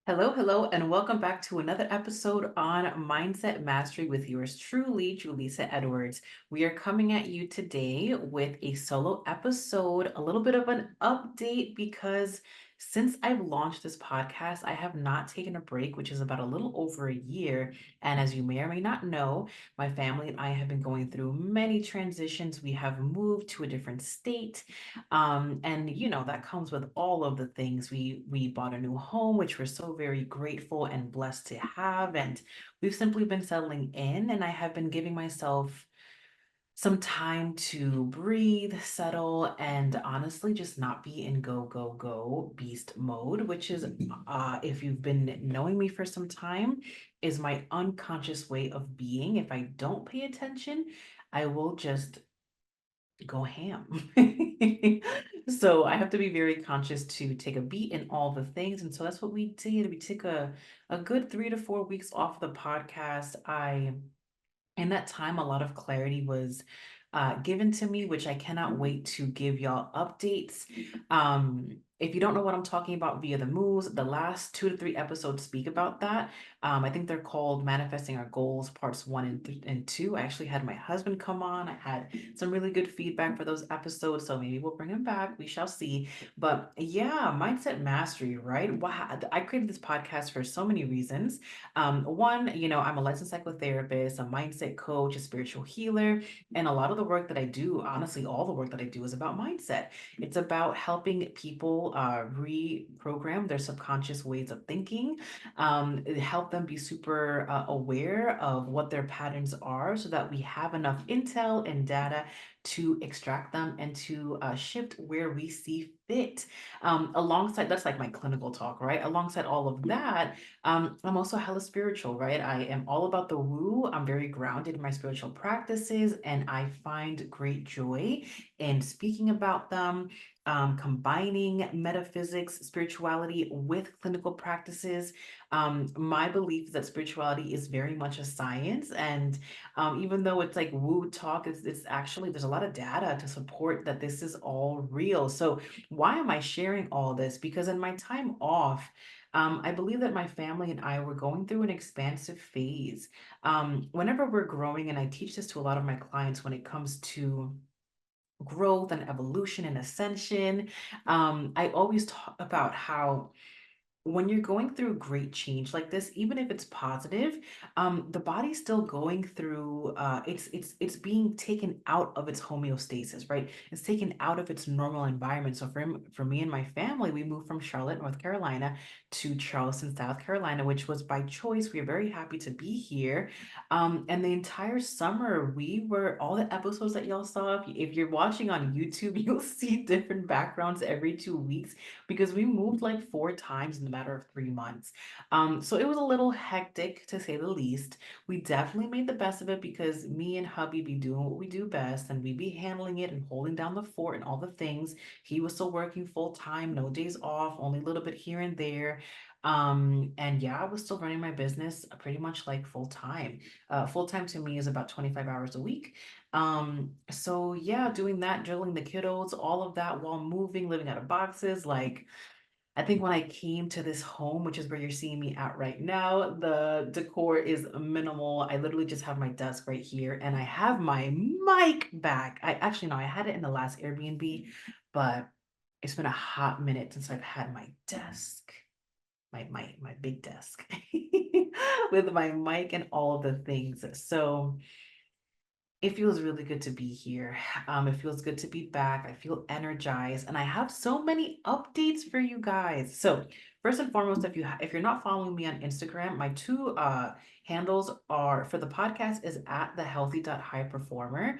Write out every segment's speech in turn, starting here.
Hello, hello, and welcome back to another episode on Mindset Mastery with yours truly, Julissa Edwards. We are coming at you today with a solo episode, a little bit of an update because since I've launched this podcast, I have not taken a break, which is about a little over a year. And as you may or may not know, my family and I have been going through many transitions. We have moved to a different state. And that comes with all of the things. We bought a new home, which we're so very grateful and blessed to have. And we've simply been settling in, and I have been giving myself some time to breathe, settle, and honestly just not be in go, go, go beast mode, which is if you've been knowing me for some time, is my unconscious way of being. If I don't pay attention, I will just go ham. So I have to be very conscious to take a beat in all the things. And so that's what we did. We took a good 3 to 4 weeks off the podcast. In that time, a lot of clarity was given to me, which I cannot wait to give y'all updates. If you don't know what I'm talking about via the moves, the last 2 to 3 episodes speak about that. I think they're called Manifesting Our Goals, parts 1 and 2. I actually had my husband come on. I had some really good feedback for those episodes, so maybe we'll bring him back. We shall see. But yeah, mindset mastery, right? Wow, I created this podcast for so many reasons. One, I'm a licensed psychotherapist, a mindset coach, a spiritual healer, and a lot of the work that I do, honestly, all the work that I do is about mindset. It's about helping people reprogram their subconscious ways of thinking, help them be super aware of what their patterns are so that we have enough intel and data to extract them and to shift where we see fit. Alongside, that's like my clinical talk, right? Alongside all of that, I'm also hella spiritual, right? I am all about the woo. I'm very grounded in my spiritual practices, and I find great joy in speaking about them, combining metaphysics, spirituality with clinical practices. My belief is that spirituality is very much a science, and even though it's like woo talk, it's actually there's a lot of data to support that this is all real. So why am I sharing all this? Because in my time off, I believe that my family and I were going through an expansive phase. Whenever we're growing, and I teach this to a lot of my clients when it comes to growth and evolution and ascension, I always talk about how when you're going through great change like this, even if it's positive, the body's still going through it's being taken out of its homeostasis, right? It's taken out of its normal environment. So for me and my family, we moved from Charlotte, North Carolina to Charleston, South Carolina, which was by choice. We are very happy to be here. And the entire summer, we were all the episodes that y'all saw. If you're watching on YouTube, you'll see different backgrounds every 2 weeks because we moved like 4 times in the matter of 3 months. So it was a little hectic to say the least. We definitely made the best of it because me and hubby be doing what we do best, and we be handling it and holding down the fort and all the things. He was still working full time, no days off, only a little bit here and there. And yeah, I was still running my business pretty much like full time. Full time to me is about 25 hours a week. So yeah, doing that, drilling the kiddos, all of that while moving, living out of boxes. Like, I think when I came to this home, which is where you're seeing me at right now, the decor is minimal. I literally just have my desk right here and I have my mic back. I actually no, I had it in the last Airbnb, but it's been a hot minute since I've had my desk, my big desk with my mic and all of the things. So it feels really good to be here. It feels good to be back. I feel energized, and I have so many updates for you guys. So, first and foremost, if you're not following me on Instagram, my two handles are for the podcast is at the healthy high performer.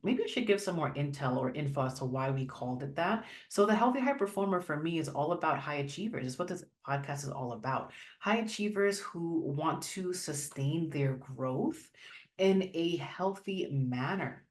Maybe I should give some more intel or info as to why we called it that. So, the healthy high performer for me is all about high achievers. Is what this podcast is all about. High achievers who want to sustain their growth in a healthy manner.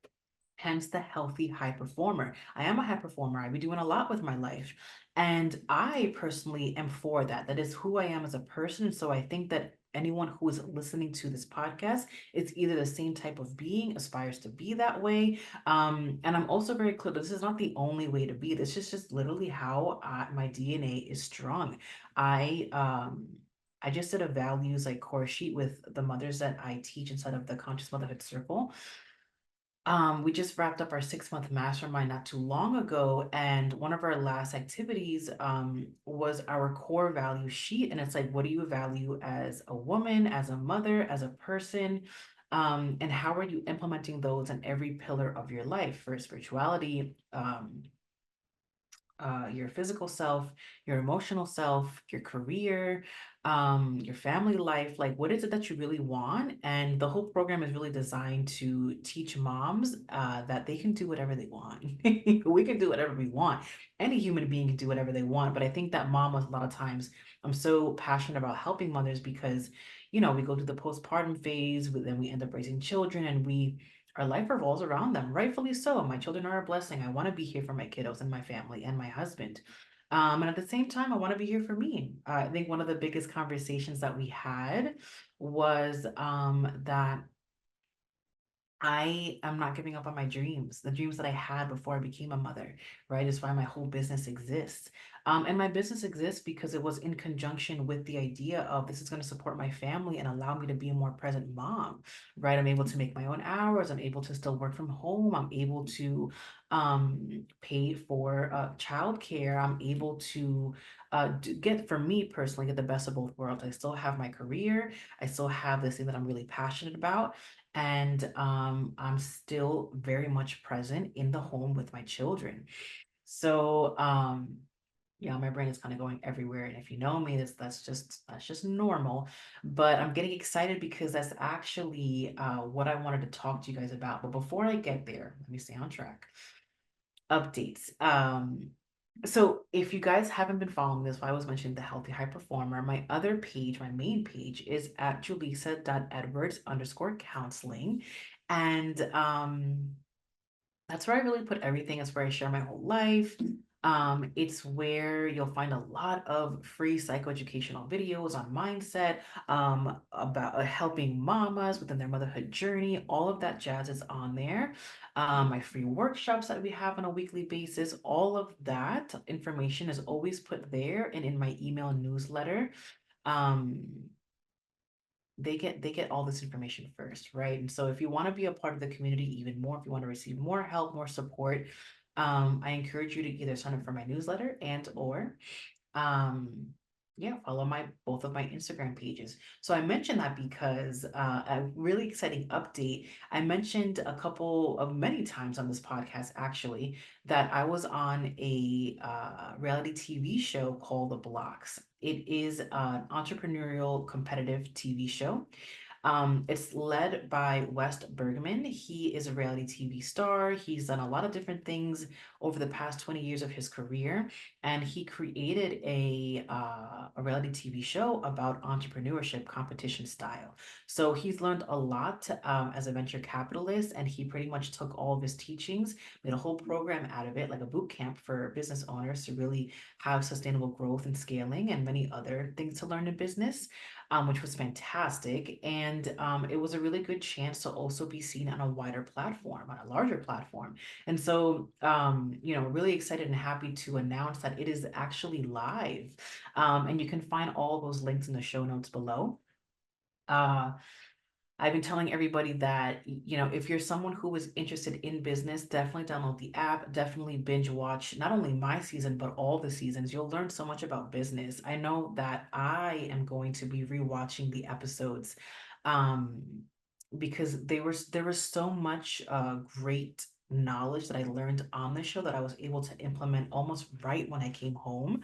hence the healthy high performer. I am a high performer. I've been doing a lot with my life. And I personally am for that. That is who I am as a person. So I think that anyone who is listening to this podcast is either the same type of being, aspires to be that way. And I'm also very clear, this is not the only way to be. This is just literally how my DNA is strung. I, um, I just did a values like core sheet with the mothers that I teach inside of the Conscious Motherhood Circle. We just wrapped up our 6 month mastermind not too long ago, and one of our last activities was our core value sheet. And it's like, what do you value as a woman, as a mother, as a person? And how are you implementing those in every pillar of your life for spirituality, your physical self, your emotional self, your career, your family life. Like, what is it that you really want? And the whole program is really designed to teach moms that they can do whatever they want. We can do whatever we want. Any human being can do whatever they want. But I think that mom, a lot of times, I'm so passionate about helping mothers because, we go through the postpartum phase, but then we end up raising children, and our life revolves around them, rightfully so. My children are a blessing. I want to be here for my kiddos and my family and my husband. And at the same time, I want to be here for me. I think one of the biggest conversations that we had was that I am not giving up on my dreams, the dreams that I had before I became a mother, right? Is why my whole business exists. And my business exists because it was in conjunction with the idea of this is going to support my family and allow me to be a more present mom, right? I'm able to make my own hours. I'm able to still work from home. I'm able to pay for childcare. I'm able to get, for me personally, get the best of both worlds. I still have my career. I still have this thing that I'm really passionate about, and I'm still very much present in the home with my children. So yeah, my brain is kind of going everywhere, and if you know me, that's just normal. But I'm getting excited because that's actually what I wanted to talk to you guys about. But before I get there, let me stay on track. Updates. So if you guys haven't been following this, I was mentioning the Healthy High Performer. My other page, my main page, is at julissa.edwards_counseling. And that's where I really put everything. It's where I share my whole life. It's where you'll find a lot of free psychoeducational videos on mindset, about helping mamas within their motherhood journey. All of that jazz is on there. My free workshops that we have on a weekly basis, all of that information is always put there and in my email newsletter. Um, they get all this information first, right? And so if you want to be a part of the community even more, if you want to receive more help, more support, I encourage you to either sign up for my newsletter and or um yeah, follow my both of my Instagram pages. So I mentioned that because a really exciting update. I mentioned a couple of many times on this podcast actually that I was on a reality TV show called The Blocks. It is an entrepreneurial competitive TV show. It's led by West Bergman. He is a reality TV star. He's done a lot of different things over the past 20 years of his career, and he created a reality TV show about entrepreneurship competition style. So he's learned a lot as a venture capitalist, and he pretty much took all of his teachings, made a whole program out of it, like a boot camp for business owners to really have sustainable growth and scaling and many other things to learn in business, which was fantastic. And it was a really good chance to also be seen on a wider platform, on a larger platform. And so, really excited and happy to announce that it is actually live. And you can find all those links in the show notes below. Uh, I've been telling everybody that, if you're someone who is interested in business, definitely download the app, definitely binge watch not only my season, but all the seasons. You'll learn so much about business. I know that I am going to be rewatching the episodes um, because there was so much great knowledge that I learned on the show that I was able to implement almost right when I came home.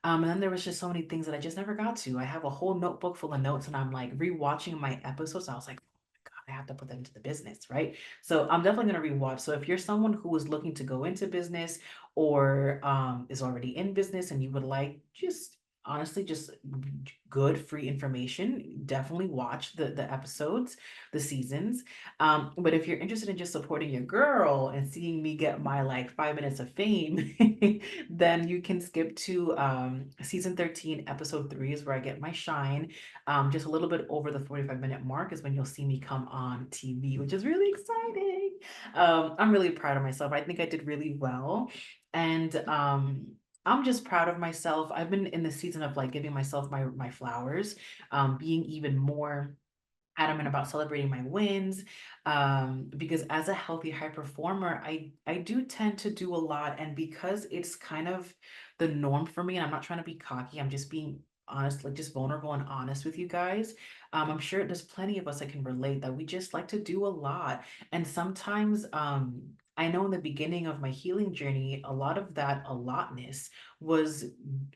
And then there was just so many things that I just never got to. I have a whole notebook full of notes, and I'm like rewatching my episodes. I was like, oh my God, I have to put that into the business, right? So I'm definitely going to rewatch. So if you're someone who is looking to go into business or is already in business and you would like just honestly just good free information. Definitely watch the episodes, the seasons. But if you're interested in just supporting your girl and seeing me get my like 5 minutes of fame, then you can skip to season 13, episode 3 is where I get my shine. Just a little bit over the 45-minute mark is when you'll see me come on TV, which is really exciting. I'm really proud of myself. I think I did really well. And I'm just proud of myself. I've been in the season of like giving myself my flowers, being even more adamant about celebrating my wins, because as a healthy high performer, I do tend to do a lot, and because it's kind of the norm for me, and I'm not trying to be cocky, I'm just being honest, like just vulnerable and honest with you guys. I'm sure there's plenty of us that can relate that we just like to do a lot, and sometimes I know in the beginning of my healing journey, a lot of that allotness was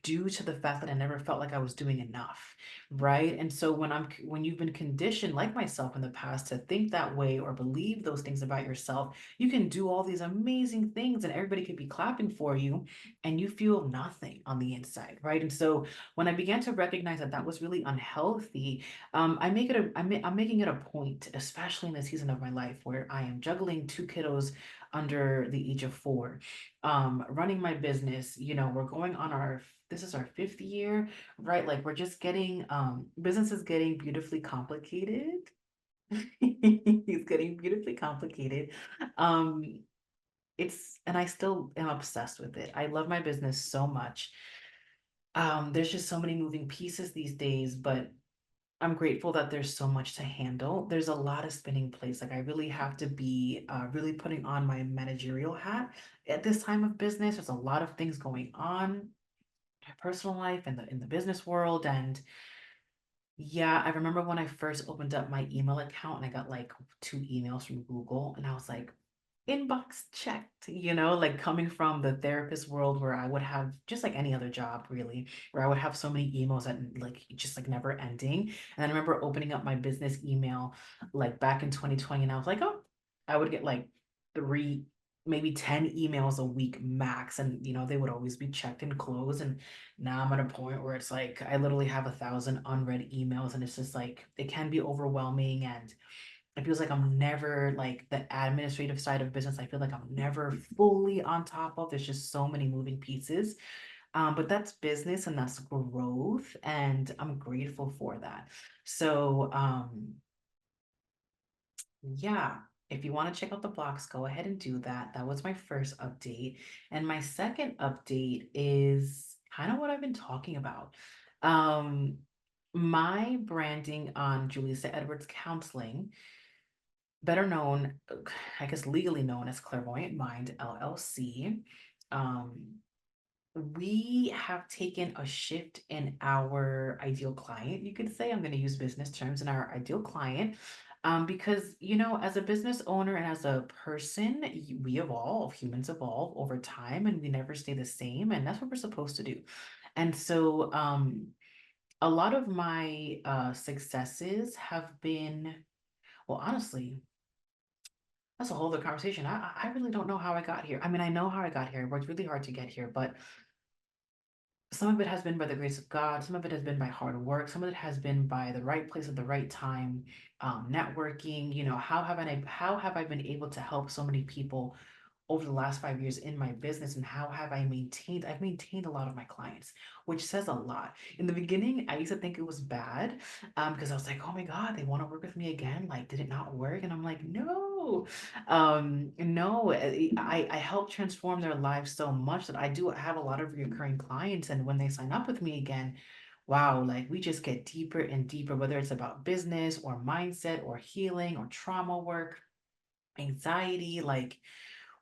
due to the fact that I never felt like I was doing enough, right? And so when you've been conditioned like myself in the past to think that way or believe those things about yourself, you can do all these amazing things and everybody could be clapping for you and you feel nothing on the inside, right? And so when I began to recognize that that was really unhealthy, I'm making it a point, especially in the season of my life where I am juggling two kiddos under the age of 4, running my business. We're going on this is our 5th year, right? Like we're just getting business is getting beautifully complicated. It's getting beautifully complicated. Um and I still am obsessed with it. I love my business so much. There's just so many moving pieces these days, but I'm grateful that there's so much to handle. There's a lot of spinning plates. Like I really have to be really putting on my managerial hat at this time of business. There's a lot of things going on, my personal life and in the business world. And yeah, I remember when I first opened up my email account and I got like 2 emails from Google, and I was like, inbox checked, like coming from the therapist world where I would have just like any other job really, where I would have so many emails that like just like never ending. And I remember opening up my business email like back in 2020, and I was like, oh, I would get like 3, maybe 10 emails a week max. And they would always be checked and closed. And now I'm at a point where it's like I literally have 1,000 unread emails, and it's just like it can be overwhelming, and it feels like I'm never like the administrative side of business. I feel like I'm never fully on top of. There's just so many moving pieces. But that's business and that's growth, and I'm grateful for that. So yeah, if you want to check out the blocks, go ahead and do that. That was my first update. And my second update is kind of what I've been talking about. Um, my branding on Julissa Edwards Counseling, better known, I guess legally known as Clairvoyant Mind LLC. Um, we have taken a shift in our ideal client, you could say. I'm going to use business terms in our ideal client. Because, as a business owner and as a person, we evolve, humans evolve over time, and we never stay the same. And that's what we're supposed to do. And so, a lot of my successes have been, well, honestly, that's a whole other conversation. I really don't know how I got here. I mean, I know how I got here. I worked really hard to get here, but some of it has been by the grace of God. Some of it has been by hard work. Some of it has been by the right place at the right time, networking. How have I been able to help so many people over the last 5 years in my business, and how have I've maintained a lot of my clients, which says a lot. In the beginning, I used to think it was bad, because I was like, oh my God, they want to work with me again. Like, did it not work? And I'm like, no, no, I help transform their lives so much that I do have a lot of recurring clients. And when they sign up with me again, wow, like we just get deeper and deeper, whether it's about business or mindset or healing or trauma work, anxiety, like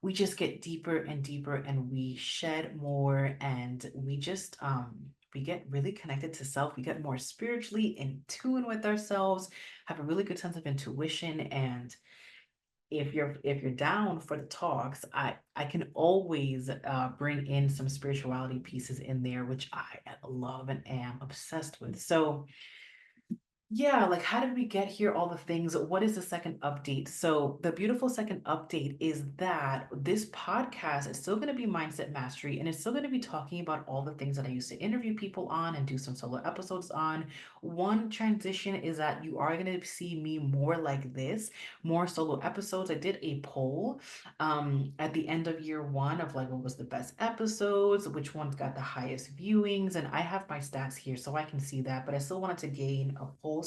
we just get deeper and deeper, and we shed more, and we get really connected to self. We get more spiritually in tune with ourselves, have a really good sense of intuition. And if you're down for the talks, I can always bring in some spirituality pieces in there, which I love and am obsessed with. So Yeah, like how did we get here? All the things. What is the second update? So, the beautiful second update is that this podcast is still going to be Mindset Mastery and it's still going to be talking about all the things that I used to interview people on and do some solo episodes on. One transition is that you are going to see me more like this, more solo episodes. I did a poll at the end of year one of like what was the best episodes, which ones got the highest viewings, and I have my stats here so I can see that, but I still wanted to gain a pulse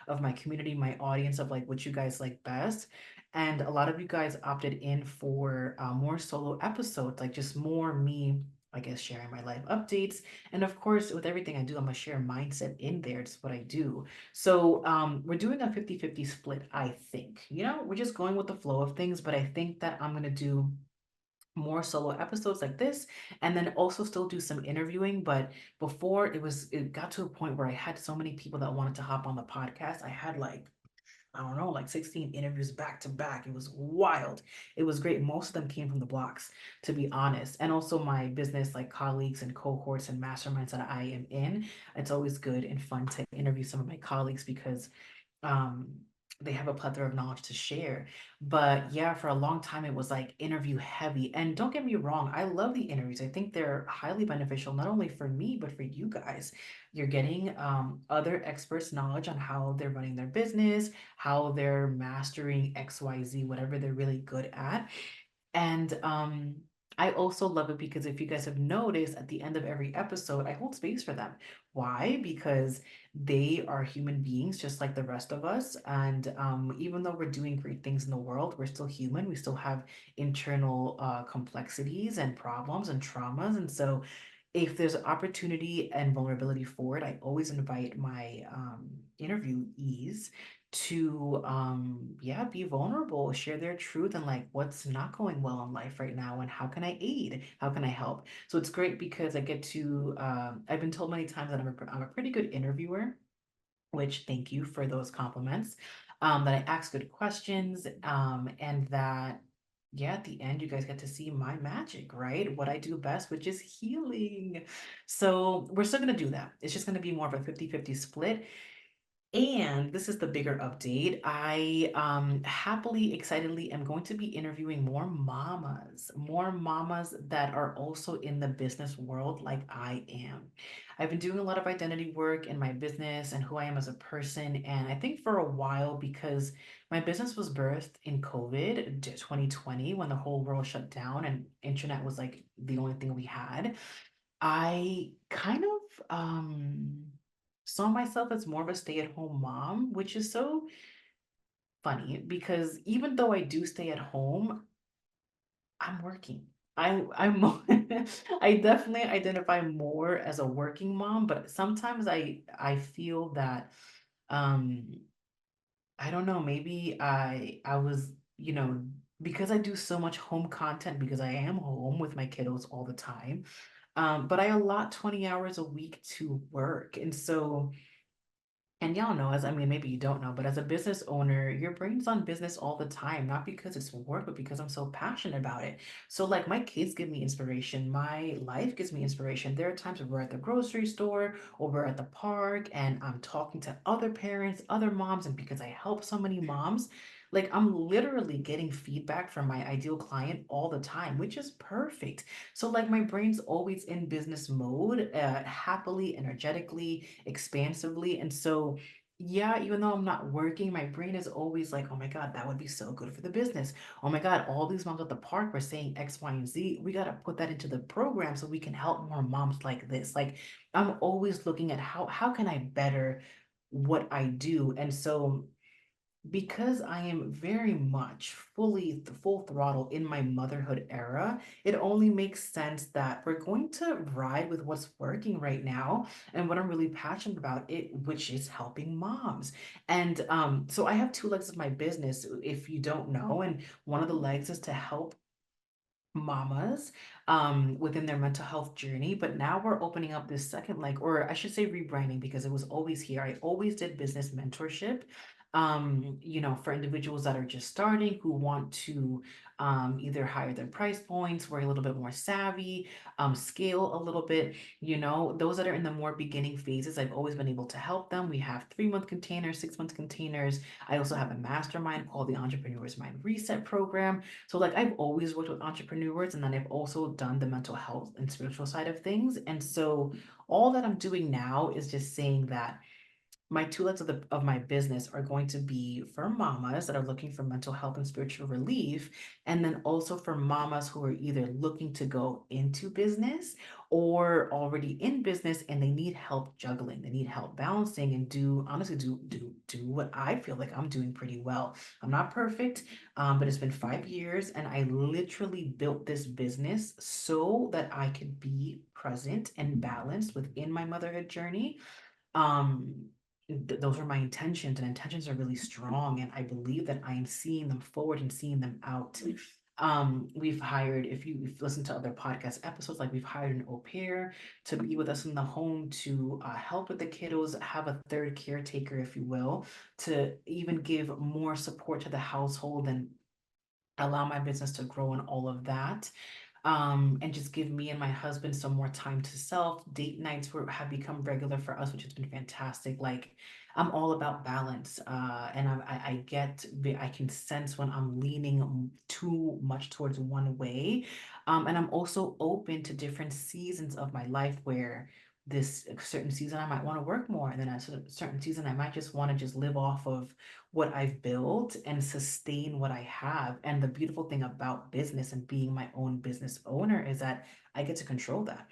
of my community, my audience of like what you guys like best. And a lot of you guys opted in for more solo episodes, like just more me, I guess, sharing my life updates. And of course, with everything I do, I'm gonna share mindset in there. It's what I do. So we're doing a 50-50 split, I think. We're just going with the flow of things, but I think that I'm gonna do more solo episodes like this and then also still do some interviewing. But before it got to a point where I had so many people that wanted to hop on the podcast. I had like, I don't know, like 16 interviews back to back. It was wild. It was great. Most of them came from the blocks, to be honest. And also my business, like colleagues and cohorts and masterminds that I am in. It's always good and fun to interview some of my colleagues because um they have a plethora of knowledge to share. But yeah, for a long time it was like interview heavy. And don't get me wrong, I love the interviews. I think they're highly beneficial not only for me but for you guys. You're getting other experts knowledge on how they're running their business, how they're mastering XYZ, whatever they're really good at. And I also love it because if you guys have noticed at the end of every episode, I hold space for them. Why? Because they are human beings just like the rest of us. And even though we're doing great things in the world, we're still human. We still have internal complexities and problems and traumas. And so if there's opportunity and vulnerability for it, I always invite my interviewees to yeah, be vulnerable, share their truth and like what's not going well in life right now and how can I aid, how can I help. So it's great because I get to I've been told many times that I'm a pretty good interviewer, which thank you for those compliments. That I ask good questions, and that, yeah, at the end, you guys get to see my magic, right? What I do best, which is healing. So we're still going to do that. It's just going to be more of a 50-50 split. And this is the bigger update. I happily, excitedly am going to be interviewing more mamas that are also in the business world like I am. I've been doing a lot of identity work in my business and who I am as a person. And I think for a while, because my business was birthed in COVID 2020 when the whole world shut down and internet was like the only thing we had. I kind of saw myself as more of a stay-at-home mom, which is so funny because even though I do stay at home, I'm working. I'm more I definitely identify more as a working mom, but sometimes I feel that um I don't know, maybe I was, because I do so much home content because I am home with my kiddos all the time. But I allot 20 hours a week to work. And so, and y'all know, as I mean, maybe you don't know, but as a business owner, your brain's on business all the time, not because it's work, but because I'm so passionate about it. So, like, my kids give me inspiration, my life gives me inspiration. There are times where we're at the grocery store or we're at the park and I'm talking to other parents, other moms, and because I help so many moms, like, I'm literally getting feedback from my ideal client all the time, which is perfect. So, like, my brain's always in business mode, happily, energetically, expansively. And so, yeah, even though I'm not working, my brain is always like, oh my God, that would be so good for the business. Oh my God, all these moms at the park were saying X, Y, and Z. We got to put that into the program so we can help more moms like this. Like, I'm always looking at how can I better what I do. And so, because I am very much full throttle in my motherhood era, it only makes sense that we're going to ride with what's working right now and what I'm really passionate about it, which is helping moms. And so I have two legs of my business, if you don't know, and one of the legs is to help mamas within their mental health journey. But now we're opening up this second leg, or I should say rebranding, because it was always here. I always did business mentorship. For individuals that are just starting who want to either higher their price points, we're a little bit more savvy, scale a little bit, those that are in the more beginning phases, I've always been able to help them. We have 3-month containers, 6-month containers. I also have a mastermind called the Entrepreneur's Mind Reset Program. So, like, I've always worked with entrepreneurs, and then I've also done the mental health and spiritual side of things. And so, all that I'm doing now is just saying that my two legs of my business are going to be for mamas that are looking for mental health and spiritual relief, and then also for mamas who are either looking to go into business or already in business and they need help juggling, they need help balancing, and do honestly do what I feel like I'm doing pretty well. I'm not perfect, but it's been 5 years, and I literally built this business so that I could be present and balanced within my motherhood journey. um those are my intentions, and intentions are really strong, and I believe that I am seeing them forward and seeing them out. We've hired, if you've listened to other podcast episodes, like, we've hired an au pair to be with us in the home to help with the kiddos, have a third caretaker, if you will, to even give more support to the household and allow my business to grow and all of that, and just give me and my husband some more time to self. Date nights have become regular for us, which has been fantastic. Like, I'm all about balance, and I can sense when I'm leaning too much towards one way, and I'm also open to different seasons of my life where this certain season I might want to work more, and then a certain season I might just want to just live off of what I've built and sustain what I have. And the beautiful thing about business and being my own business owner is that I get to control that.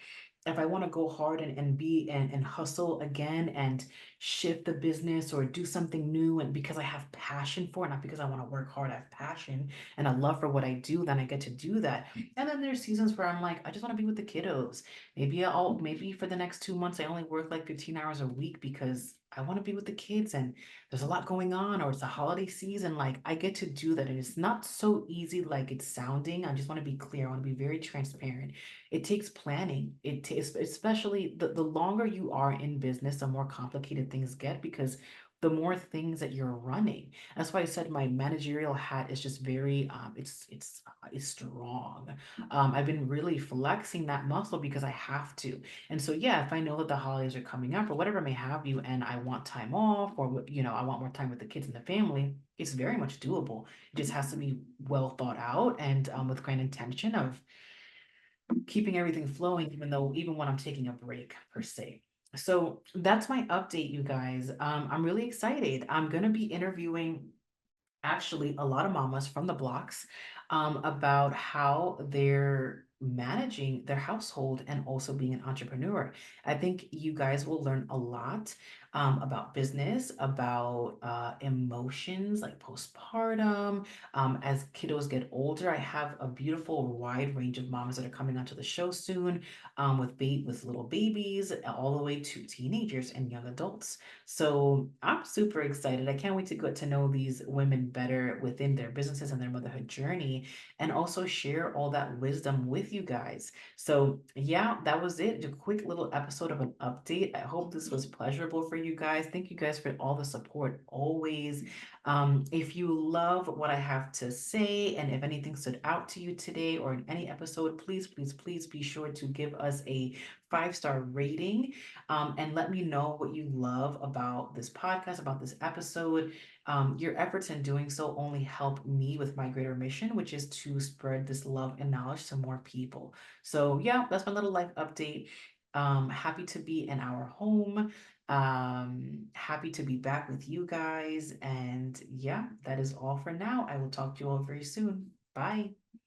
If I want to go hard and be and hustle again and shift the business or do something new, and because I have passion for it, not because I want to work hard, I have passion and a love for what I do, then I get to do that. And then there's seasons where I'm like, I just want to be with the kiddos. Maybe for the next 2 months I only work like 15 hours a week because I want to be with the kids, and there's a lot going on, or it's a holiday season. Like, I get to do that, and it's not so easy like it's sounding. I just want to be clear, I want to be very transparent. It takes planning. It takes, especially the longer you are in business, the more complicated things get, because the more things that you're running. That's why I said my managerial hat is just very it's strong. I've been really flexing that muscle because I have to. And so, yeah, if I know that the holidays are coming up or whatever may have you, and I want time off, or, I want more time with the kids and the family, it's very much doable. It just has to be well thought out, and with great intention of keeping everything flowing, even when I'm taking a break per se. So that's my update, you guys. I'm really excited. I'm gonna be interviewing actually a lot of mamas from the blocks, about how they're managing their household and also being an entrepreneur. I think you guys will learn a lot, about business, about emotions like postpartum. As kiddos get older, I have a beautiful wide range of mamas that are coming onto the show soon, with little babies all the way to teenagers and young adults. So I'm super excited. I can't wait to get to know these women better within their businesses and their motherhood journey, and also share all that wisdom with you guys. So, yeah, that was it. A quick little episode of an update. I hope this was pleasurable for you guys. Thank you guys for all the support always. If you love what I have to say, and if anything stood out to you today or in any episode, please, please, please be sure to give us a 5-star rating, and let me know what you love about this podcast, about this episode. Your efforts in doing so only help me with my greater mission, which is to spread this love and knowledge to more people. So, yeah, that's my little life update. Happy to be in our home. Happy to be back with you guys. And yeah, that is all for now. I will talk to you all very soon. Bye.